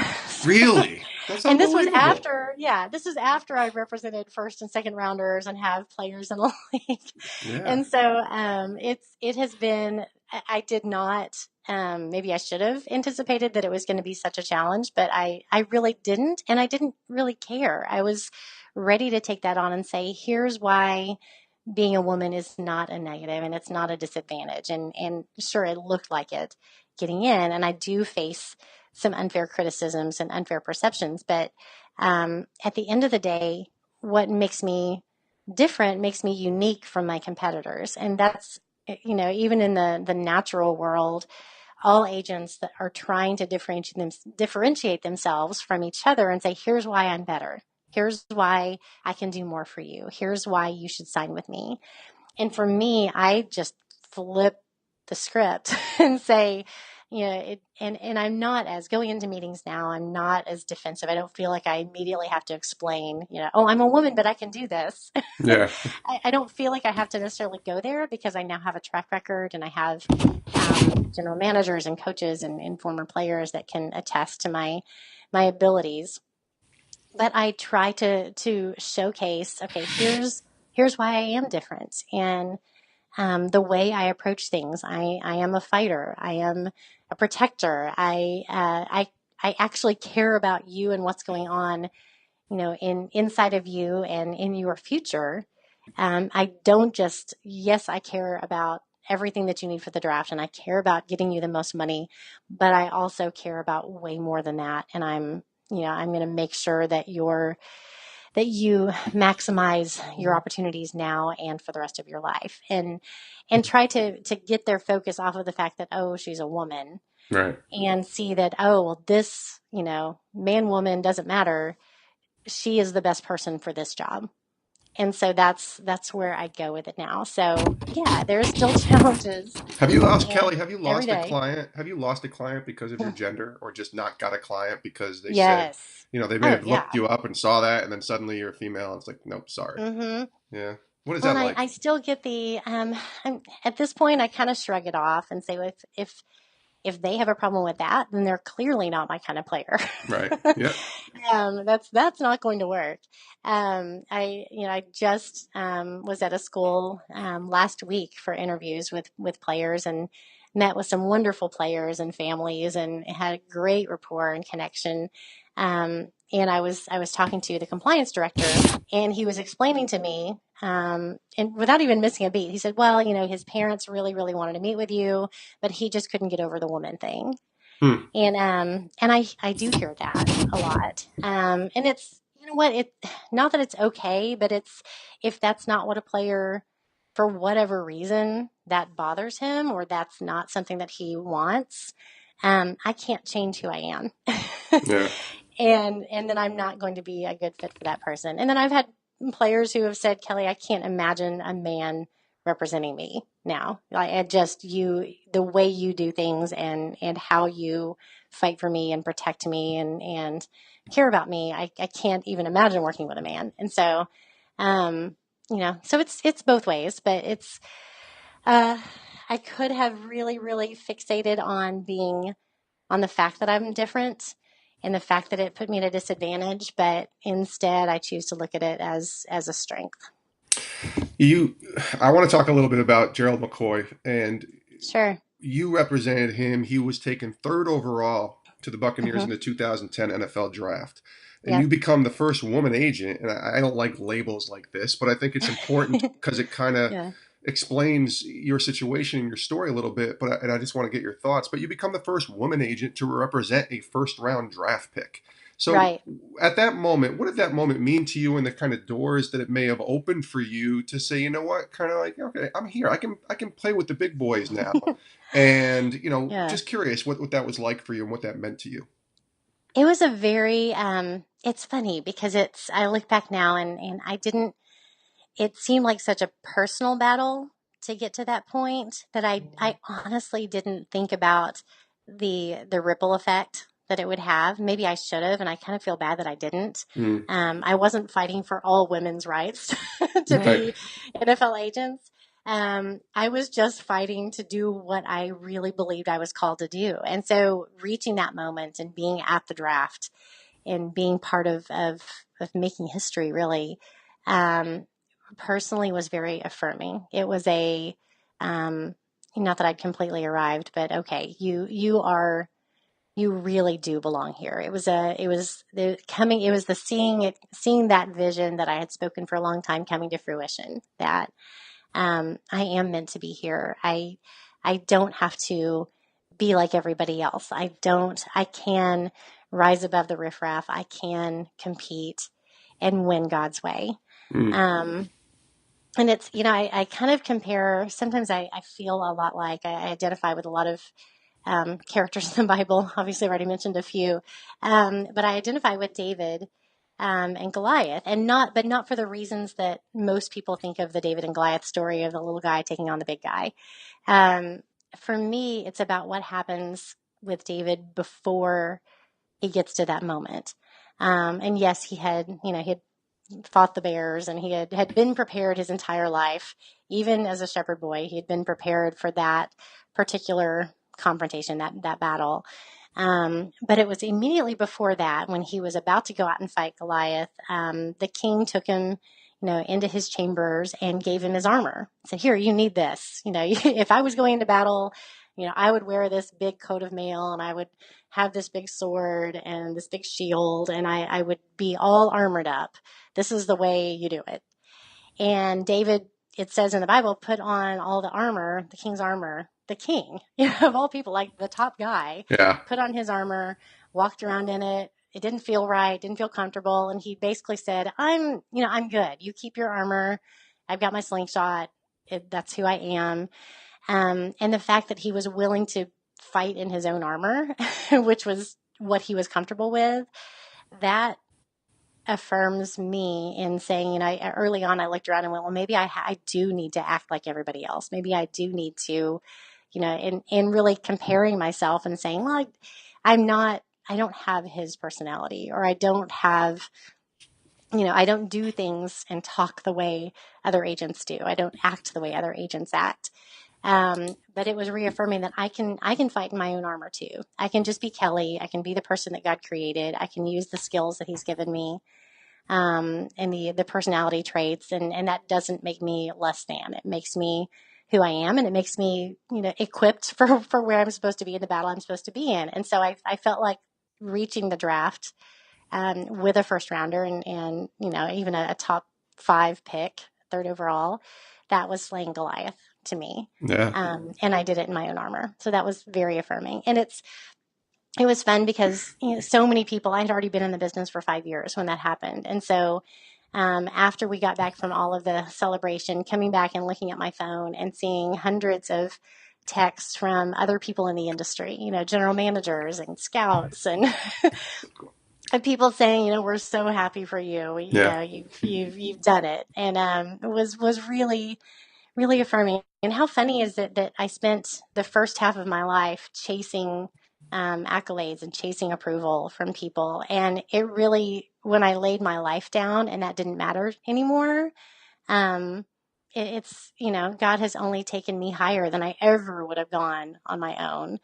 Really? That's and this was unbelievable. after I represented first and second rounders and have players in the league. Yeah. And so it has been, I did not, maybe I should have anticipated that it was going to be such a challenge, but I really didn't. And I didn't really care. I was ready to take that on and say, here's why being a woman is not a negative and it's not a disadvantage. And sure, it looked like it getting in. And I do face some unfair criticisms and unfair perceptions. But at the end of the day, what makes me different makes me unique from my competitors. And that's, even in the natural world, all agents that are trying to differentiate themselves from each other and say, here's why I'm better. Here's why I can do more for you. Here's why you should sign with me. And for me, I just flip the script and say, and I'm not as going into meetings now, I'm not as defensive. I don't feel like I immediately have to explain, oh, I'm a woman, but I can do this. Yeah. I don't feel like I have to necessarily go there because I now have a track record and I have general managers and coaches and former players that can attest to my abilities. But I try to showcase, okay, here's why I am different. And the way I approach things. I am a fighter. I am a protector. I actually care about you and what's going on, inside of you and in your future. I don't just, yes, I care about everything that you need for the draft, and I care about getting you the most money, but I also care about way more than that. And I'm going to make sure that you maximize your opportunities now and for the rest of your life, and try to get their focus off of the fact that, oh, she's a woman, Right. and see that, oh, well, this, man, woman doesn't matter. She is the best person for this job. And so that's where I go with it now. So yeah, there's still challenges, Have you lost, and Kelly? Have you every lost a day. client? Have you lost a client because of your gender, or just not got a client because they said, Yes. they may Oh have looked yeah. you up and saw that, and then suddenly you're a female, and it's like, nope, sorry. Mm-hmm. Yeah. What is Well, that and I like? still get at this point, I kind of shrug it off and say, well, if they have a problem with that, then they're clearly not my kind of player. Right. Yeah. That's not going to work. I just was at a school last week for interviews with players, and met with some wonderful players and families, and had a great rapport and connection. And I was talking to the compliance director, and he was explaining to me, and without even missing a beat, he said, "Well, his parents really, really wanted to meet with you, but he just couldn't get over the woman thing." Hmm. And I do hear that a lot. And it's, what, it, not that it's okay, but if that's not what a player, for whatever reason, that bothers him, or that's not something that he wants, I can't change who I am. Yeah. And then I'm not going to be a good fit for that person. And then I've had players who have said, "Kelly, I can't imagine a man representing me now. I just, the way you do things, and how you fight for me and protect me, and care about me. I can't even imagine working with a man." And so, so it's both ways, but uh, I could have really, really fixated on the fact that I'm different, and the fact that it put me at a disadvantage, but instead I choose to look at it as a strength. You, I want to talk a little bit about Gerald McCoy, and Sure. you represented him. He was taken third overall to the Buccaneers in Mm-hmm. the 2010 NFL draft. And you Yep. become the first woman agent. And I don't like labels like this, but I think it's important because it kind of Yeah. explains your situation and your story a little bit. And I just want to get your thoughts. But you become the first woman agent to represent a first round draft pick. So Right. at that moment, what did that moment mean to you, and the kind of doors that it may have opened for you to say, you know what, kind of like, okay, I'm here. I can play with the big boys now. And, Yeah. just curious what that was like for you and what that meant to you. It was a very, it's funny because I look back now, and I didn't, it seemed like such a personal battle to get to that point, that I honestly didn't think about the ripple effect that it would have. Maybe I should have, and I kind of feel bad that I didn't. Mm, I wasn't fighting for all women's rights to right. be NFL agents. I was just fighting to do what I really believed I was called to do. And so reaching that moment and being at the draft and being part of making history, really, um, personally, was very affirming. It was um, not that I'd completely arrived, but okay, you really do belong here. It was the seeing that vision that I had spoken for a long time coming to fruition, that I am meant to be here. I don't have to be like everybody else. I can rise above the riffraff. I can compete and win God's way. Mm, Um, and it's, I kind of compare, sometimes I feel a lot like I identify with a lot of characters in the Bible. Obviously, I've already mentioned a few, but I identify with David and Goliath, but not for the reasons that most people think of the David and Goliath story of the little guy taking on the big guy. Um, for me, it's about what happens with David before he gets to that moment. And yes, he had fought the bears, and he had been prepared his entire life. Even as a shepherd boy, he had been prepared for that particular confrontation, that battle. But it was immediately before that, when he was about to go out and fight Goliath. The king took him, into his chambers and gave him his armor. Said, "Here, you need this. If I was going into battle, I would wear this big coat of mail, and I would have this big sword and this big shield, and I would be all armored up. This is the way you do it." And David it says in the Bible, put on all the armor, the king's armor, the king, of all people, like the top guy, Yeah. put on his armor, walked around in it. It didn't feel right, didn't feel comfortable. And he basically said, I'm good. You keep your armor. I've got my slingshot. That's who I am. And the fact that he was willing to fight in his own armor, which was what he was comfortable with, that affirms me in saying, early on I looked around and went, well, maybe I do need to act like everybody else. Maybe I do need to, in really comparing myself and saying, well, I don't have his personality, or I don't have, I don't do things and talk the way other agents do. I don't act the way other agents act. But it was reaffirming that I can fight in my own armor too. I can just be Kelli. I can be the person that God created. I can use the skills that he's given me, and the personality traits. And that doesn't make me less than. It makes me who I am, and it makes me, equipped for where I'm supposed to be in the battle I'm supposed to be in. And so I felt like reaching the draft, with a first rounder and even a top 5 pick, third overall, that was slaying Goliath to me. Yeah. And I did it in my own armor. So that was very affirming. And it was fun because so many people, I had already been in the business for 5 years when that happened. And so after we got back from all of the celebration, coming back and looking at my phone and seeing hundreds of texts from other people in the industry, general managers and scouts and and people saying, we're so happy for you. Yeah. You've done it. And it was really, really affirming. And how funny is it that I spent the first half of my life chasing accolades and chasing approval from people. And it really, when I laid my life down and that didn't matter anymore, um, it's, God has only taken me higher than I ever would have gone on my own.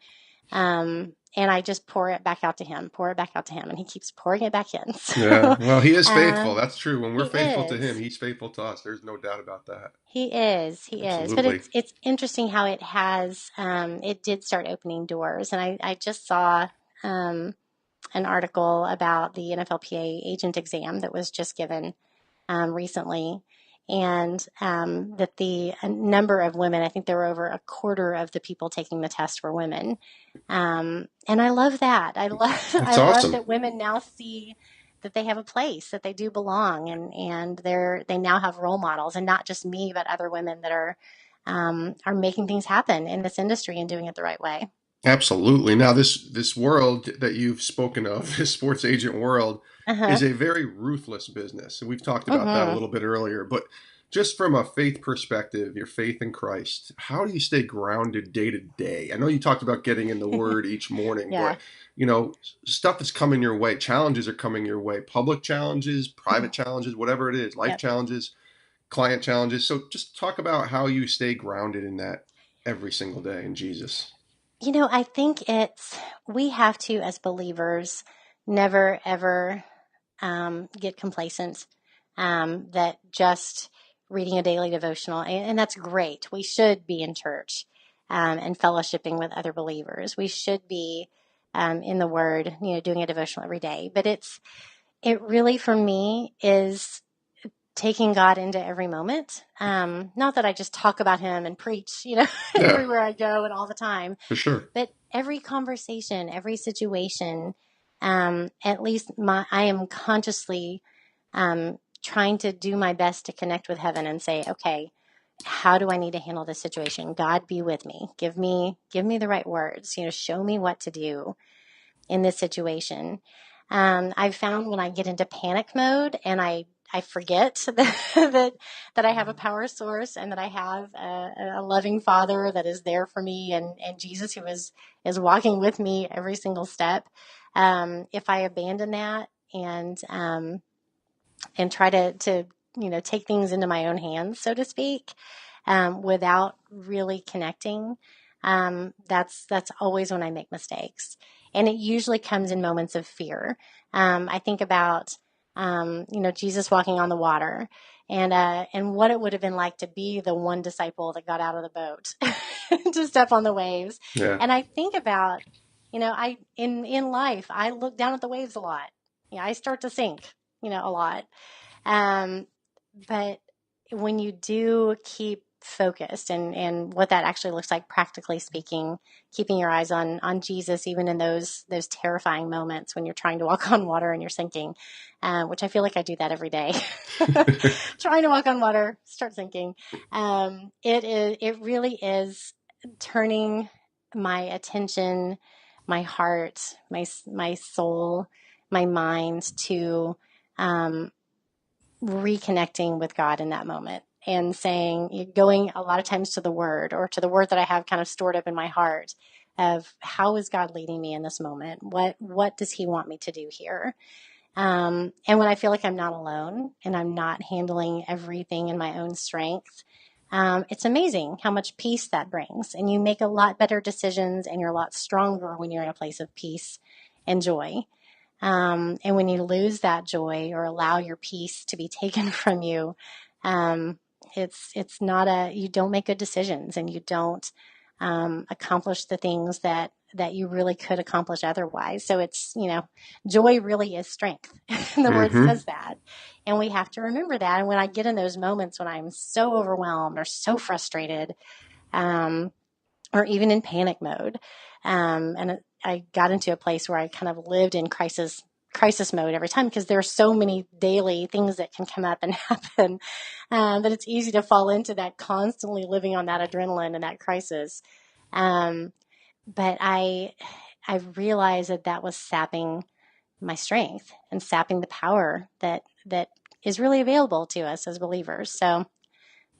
And I just pour it back out to him, and he keeps pouring it back in. Yeah. So, Well, he is faithful. um, That's true. When we're he faithful to him, is. he's faithful to us. There's no doubt about that. He is. But Absolutely. it's interesting how it did start opening doors. And I just saw, an article about the NFLPA agent exam that was just given recently, and that the number of women, I think there were over a quarter of the people taking the test were women, and I love that. That's I love awesome. that women now see that they have a place, that they do belong, and they now have role models, and not just me, but other women that are making things happen in this industry and doing it the right way. Absolutely. Now, this world that you've spoken of, this sports agent world, Uh huh. is a very ruthless business. And we've talked about that a Mm-hmm. little bit earlier. But just from a faith perspective, your faith in Christ, how do you stay grounded day to day? I know you talked about getting in the Word each morning, Yeah. but stuff is coming your way. Challenges are coming your way. Public challenges, private challenges, whatever it is, life Yep. challenges, client challenges. So just talk about how you stay grounded in that every single day in Jesus. I think we have to, as believers, never ever get complacent, that just reading a daily devotional, and that's great. We should be in church, and fellowshipping with other believers. We should be in the Word, doing a devotional every day. But it really, for me, is taking God into every moment. Not that I just talk about Him and preach, Yeah, everywhere I go and all the time, for sure. but every conversation, every situation, at least I am consciously trying to do my best to connect with heaven and say, okay, how do I need to handle this situation? God, be with me. Give me the right words. Show me what to do in this situation. I've found when I get into panic mode and I forget that I have a power source and that I have a loving Father that is there for me, and Jesus who is walking with me every single step. If I abandon that and try to take things into my own hands, so to speak, without really connecting, that's always when I make mistakes, and it usually comes in moments of fear. I think about Jesus walking on the water, and what it would have been like to be the one disciple that got out of the boat to step on the waves. Yeah. And I think about, I in life I look down at the waves a lot. I start to sink, a lot. Um, but when you do keep focused, and what that actually looks like practically speaking, keeping your eyes on Jesus, even in those terrifying moments when you're trying to walk on water and you're sinking, which I feel like I do that every day. Trying to walk on water, start sinking. It really is turning my attention, my heart, my soul, my mind to reconnecting with God in that moment, and saying, going a lot of times to the word, or to the word that I have kind of stored up in my heart, of how is God leading me in this moment? What does he want me to do here? And when I feel like I'm not alone and I'm not handling everything in my own strength, it's amazing how much peace that brings. And you make a lot better decisions, and you're a lot stronger when you're in a place of peace and joy. And when you lose that joy, or allow your peace to be taken from you, um, it's not you don't make good decisions, and you don't accomplish the things that you really could accomplish otherwise. So it's, joy really is strength. And the word Mm-hmm. says that. And we have to remember that. And when I get in those moments when I'm so overwhelmed or so frustrated, um, or even in panic mode. And I got into a place where I kind of lived in crisis mode every time, because there are so many daily things that can come up and happen, that it's easy to fall into that, constantly living on that adrenaline and that crisis. Um, but I realized that was sapping my strength and sapping the power that is really available to us as believers. So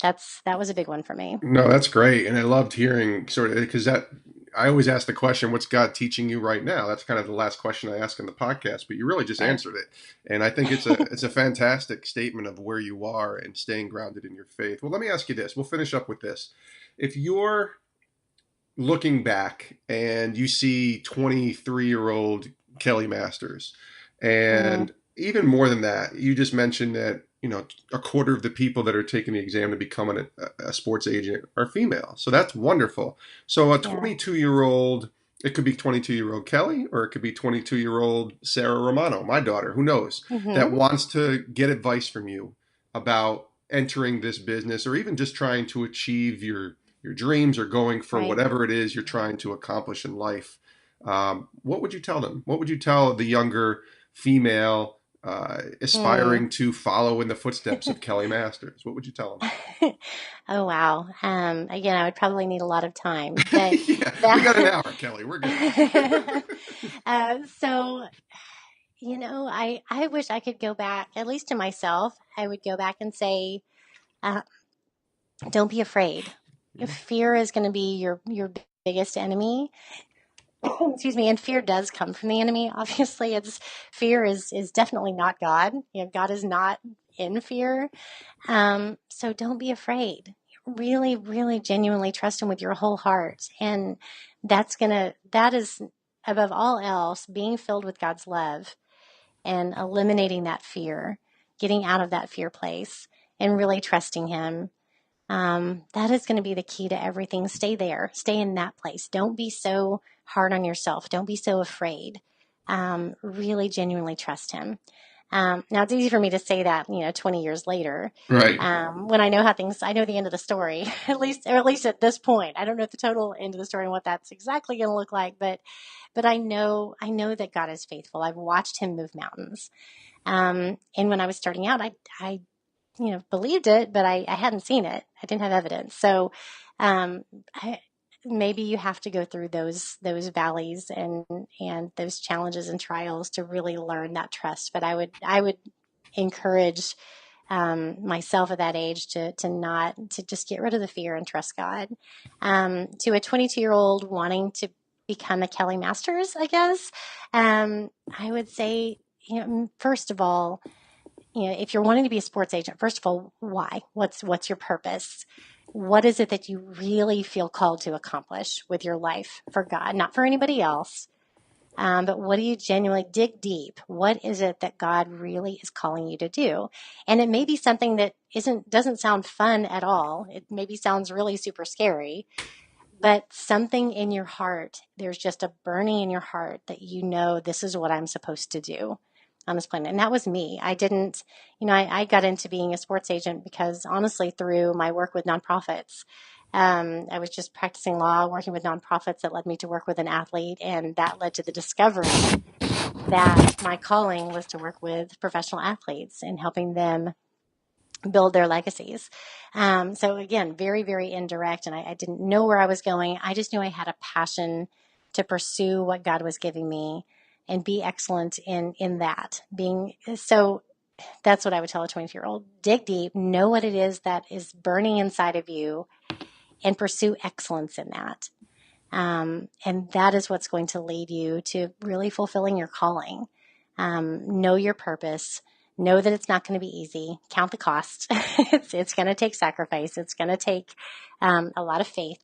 that was a big one for me. No, that's great. And I loved hearing sort of because that I always ask the question, what's God teaching you right now? That's kind of the last question I ask in the podcast, but you really just Right. answered it. And I think it's a fantastic statement of where you are and staying grounded in your faith. Well, let me ask you this. We'll finish up with this. If you're looking back and you see 23-year-old Kelly Masters, Mm-hmm. and even more than that, you just mentioned that a quarter of the people that are taking the exam to become a sports agent are female. So that's wonderful. So a Yeah. 22-year-old, it could be 22-year-old Kelly, or it could be 22-year-old Sarah Romano, my daughter, who knows, that Mm-hmm. wants to get advice from you about entering this business, or even just trying to achieve your dreams, or going for Right. whatever it is you're trying to accomplish in life. What would you tell them? What would you tell the younger female Mm. aspiring to follow in the footsteps of Kelly Masters? What would you tell Oh, wow. Again, I would probably need a lot of time, them? but Yeah, we got an that, hour, Kelly. We're good. so, I wish I could go back, at least to myself. I would go back and say, uh, don't be afraid. If fear is going to be your biggest enemy, excuse me, and fear does come from the enemy. Obviously, it's fear is definitely not God. God is not in fear. So don't be afraid. Really, really genuinely trust him with your whole heart. And that is above all else, being filled with God's love and eliminating that fear, getting out of that fear place and really trusting him. That is going to be the key to everything. Stay there, stay in that place. Don't be so hard on yourself. Don't be so afraid. Really genuinely trust him. Now it's easy for me to say that, 20 years later, Right. when I know I know the end of the story, at least at this point. I don't know the total end of the story and what that's exactly going to look like, but I know that God is faithful. I've watched him move mountains. And when I was starting out, I believed it, but I hadn't seen it. I didn't have evidence. So, um, I, maybe you have to go through those valleys and those challenges and trials to really learn that trust. But I would encourage myself at that age to just get rid of the fear and trust God. To a 22-year-old wanting to become a Kelly Masters, I guess, I would say, first of all, if you're wanting to be a sports agent, first of all, why? What's your purpose? What is it that you really feel called to accomplish with your life for God, not for anybody else? But what do you genuinely dig deep? What is it that God really is calling you to do? And it may be something that doesn't sound fun at all. It maybe sounds really super scary, but something in your heart, there's just a burning in your heart that this is what I'm supposed to do. on this planet. And that was me. I didn't, I got into being a sports agent because honestly, through my work with nonprofits, I was just practicing law, working with nonprofits that led me to work with an athlete. And that led to the discovery that my calling was to work with professional athletes and helping them build their legacies. So again, very, very indirect. And I didn't know where I was going. I just knew I had a passion to pursue what God was giving me and be excellent in that. So that's what I would tell a 22-year-old. Dig deep, know what it is that is burning inside of you, and pursue excellence in that. And that is what's going to lead you to really fulfilling your calling. Know your purpose. Know that it's not going to be easy. Count the cost. It's going to take sacrifice. It's going to take a lot of faith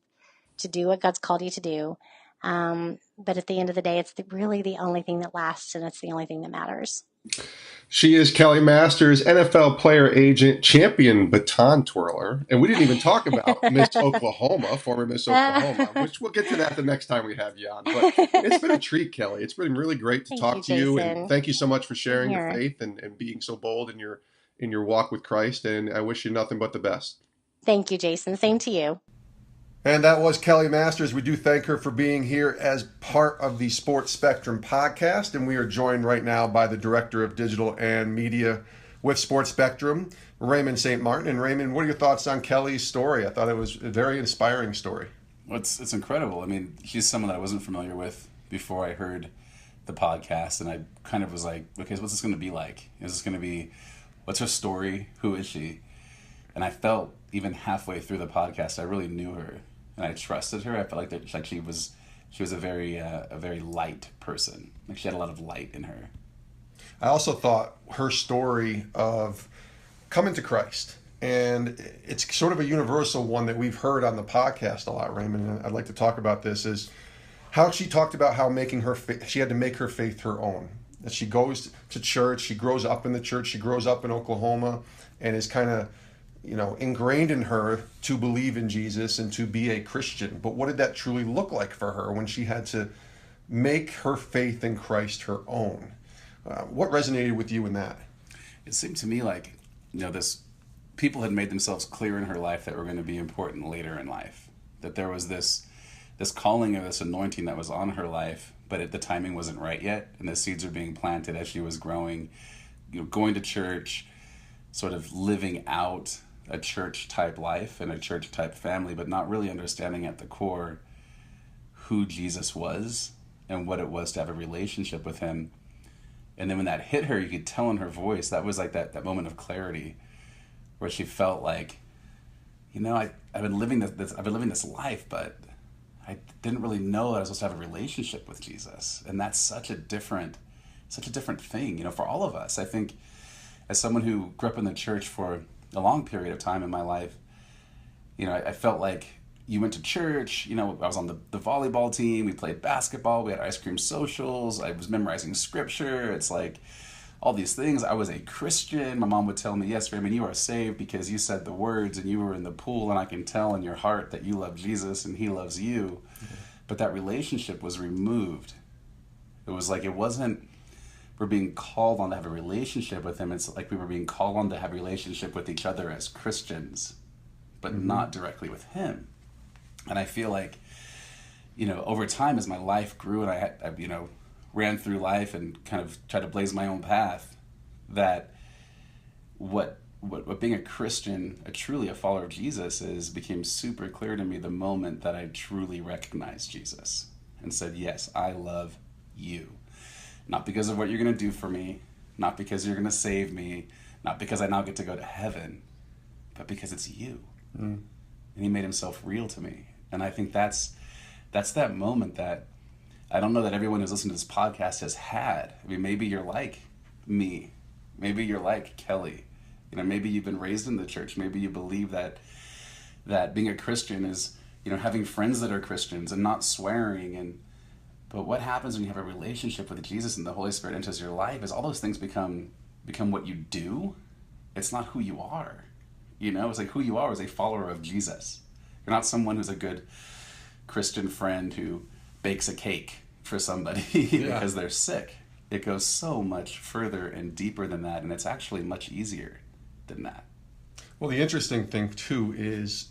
to do what God's called you to do. But at the end of the day, it's really the only thing that lasts, and it's the only thing that matters. She is Kelli Masters, NFL player agent, champion baton twirler. And we didn't even talk about Miss Oklahoma, former Miss Oklahoma, which we'll get to that the next time we have you on. But it's been a treat, Kelli. It's been really great to talk to you. And thank you so much for sharing your faith and being so bold in your walk with Christ. And I wish you nothing but the best. Thank you, Jason. Same to you. And that was Kelli Masters. We do thank her for being here as part of the Sports Spectrum podcast. And we are joined right now by the Director of Digital and Media with Sports Spectrum, Raymond St. Martin. And Raymond, what are your thoughts on Kelli's story? I thought it was a very inspiring story. Well, it's incredible. I mean, she's someone that I wasn't familiar with before I heard the podcast. And I kind of was like, okay, so what's this going to be like? Is this going to be, what's her story? Who is she? And I felt even halfway through the podcast, I really knew her. And I trusted her. I felt like she was a very light person. Like she had a lot of light in her. I also thought her story of coming to Christ, and it's sort of a universal one that we've heard on the podcast a lot, Raymond. And I'd like to talk about this is how she talked about how she had to make her faith her own. That she goes to church, she grows up in the church, she grows up in Oklahoma, and is kind of ingrained in her to believe in Jesus and to be a Christian. But what did that truly look like for her when she had to make her faith in Christ her own? What resonated with you in that? It seemed to me like, this people had made themselves clear in her life that were going to be important later in life. That there was this calling or this anointing that was on her life, but the timing wasn't right yet. And the seeds were being planted as she was growing, going to church, sort of living out a church type life and a church type family, but not really understanding at the core who Jesus was and what it was to have a relationship with him. And then when that hit her, you could tell in her voice, that was like that moment of clarity where she felt like, I've been living this life, but I didn't really know that I was supposed to have a relationship with Jesus. And that's such a different thing, for all of us. I think as someone who grew up in the church for a long period of time in my life, I felt like you went to church, I was on the volleyball team, we played basketball, we had ice cream socials, I was memorizing scripture, it's like all these things. I was a Christian. My mom would tell me, yes, Raymond, you are saved because you said the words and you were in the pool, and I can tell in your heart that you love Jesus and he loves you. Mm-hmm. But that relationship was removed. It was like, it wasn't, we're being called on to have a relationship with him. It's like we were being called on to have a relationship with each other as Christians, but mm-hmm. not directly with him. And I feel like, over time as my life grew and I ran through life and kind of tried to blaze my own path, that what being a Christian, truly a follower of Jesus is, became super clear to me the moment that I truly recognized Jesus and said, yes, I love you. Not because of what you're going to do for me, not because you're going to save me, not because I now get to go to heaven, but because it's you. Mm. And he made himself real to me. And I think that's that moment that I don't know that everyone who's listening to this podcast has had. I mean, maybe you're like me. Maybe you're like Kelli. Maybe you've been raised in the church. Maybe you believe that being a Christian is, having friends that are Christians and not swearing. But what happens when you have a relationship with Jesus and the Holy Spirit enters your life is all those things become what you do. It's not who you are. It's like who you are is a follower of Jesus. You're not someone who's a good Christian friend who bakes a cake for somebody because they're sick. It goes so much further and deeper than that, and it's actually much easier than that. Well, the interesting thing too is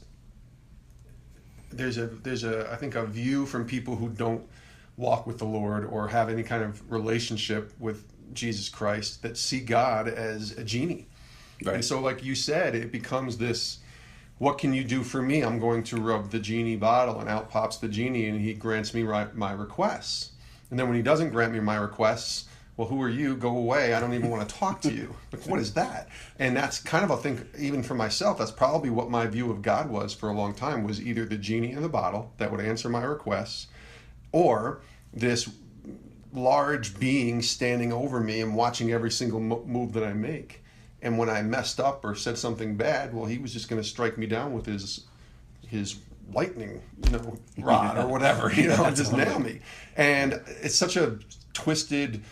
there's a I think a view from people who don't walk with the Lord or have any kind of relationship with Jesus Christ that see God as a genie. Right. And so, like you said, it becomes this, what can you do for me? I'm going to rub the genie bottle, and out pops the genie, and he grants me my requests. And then when he doesn't grant me my requests, well, who are you? Go away. I don't even want to talk to you. Like, what is that? And that's kind of, I think, even for myself, that's probably what my view of God was for a long time, was either the genie in the bottle that would answer my requests, or this large being standing over me and watching every single move that I make. And when I messed up or said something bad, well, he was just going to strike me down with his lightning, rod or whatever, and just nail me. And it's such a twisted,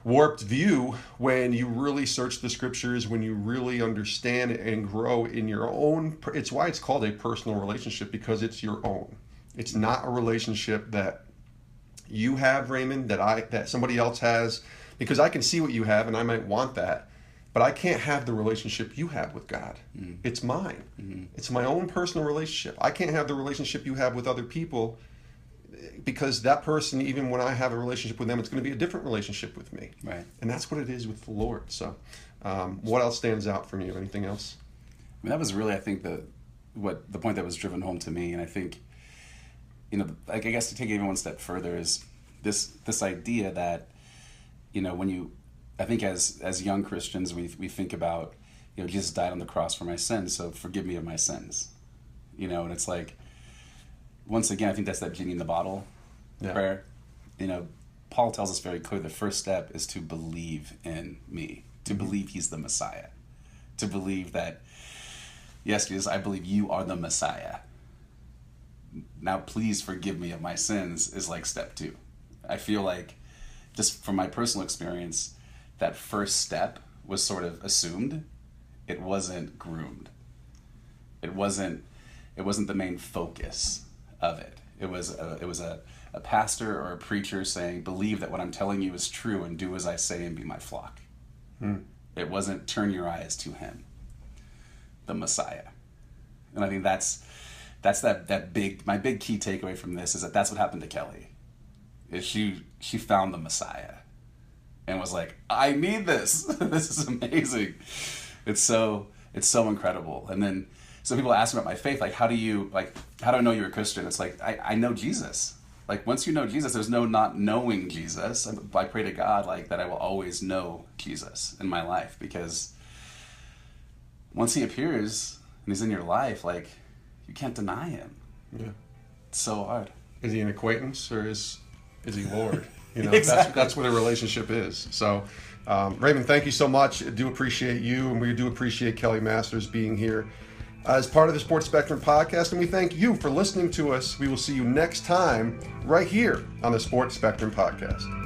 warped view when you really search the scriptures, when you really understand and grow in your own. It's why it's called a personal relationship, because it's your own. It's not a relationship that you have, Raymond, that somebody else has, because I can see what you have and I might want that, but I can't have the relationship you have with God. Mm-hmm. It's mine. Mm-hmm. It's my own personal relationship. I can't have the relationship you have with other people, because that person, even when I have a relationship with them, it's going to be a different relationship with me. Right. And that's what it is with the Lord. So what else stands out from you? Anything else? I mean, that was really, I think, the point that was driven home to me. And I think, I guess to take it even one step further is this idea that, I think as young Christians, we think about, Jesus died on the cross for my sins, so forgive me of my sins. And it's like, once again, I think that's that genie in the bottle prayer. Paul tells us very clearly the first step is to believe in me, to believe he's the Messiah, to believe that, yes, Jesus, I believe you are the Messiah. Now please forgive me of my sins is like step 2. I feel like, just from my personal experience, that first step was sort of assumed. It wasn't groomed. It wasn't the main focus of it. It was a pastor or a preacher saying, believe that what I'm telling you is true and do as I say and be my flock. It wasn't turn your eyes to him, the Messiah. And I think that's my big key takeaway from this is that that's what happened to Kelli. Is she found the Messiah and was like, I need this. This is amazing. It's so incredible. And then so people ask me about my faith, like, how do I know you're a Christian? It's like, I know Jesus. Like, once you know Jesus, there's no not knowing Jesus. I pray to God, like, that I will always know Jesus in my life, because once he appears and he's in your life, like, you can't deny him. Yeah. It's so hard. Is he an acquaintance or is he Lord? Exactly. That's what a relationship is. So, Raymond, thank you so much. I do appreciate you, and we do appreciate Kelli Masters being here as part of the Sports Spectrum podcast, and we thank you for listening to us. We will see you next time right here on the Sports Spectrum podcast.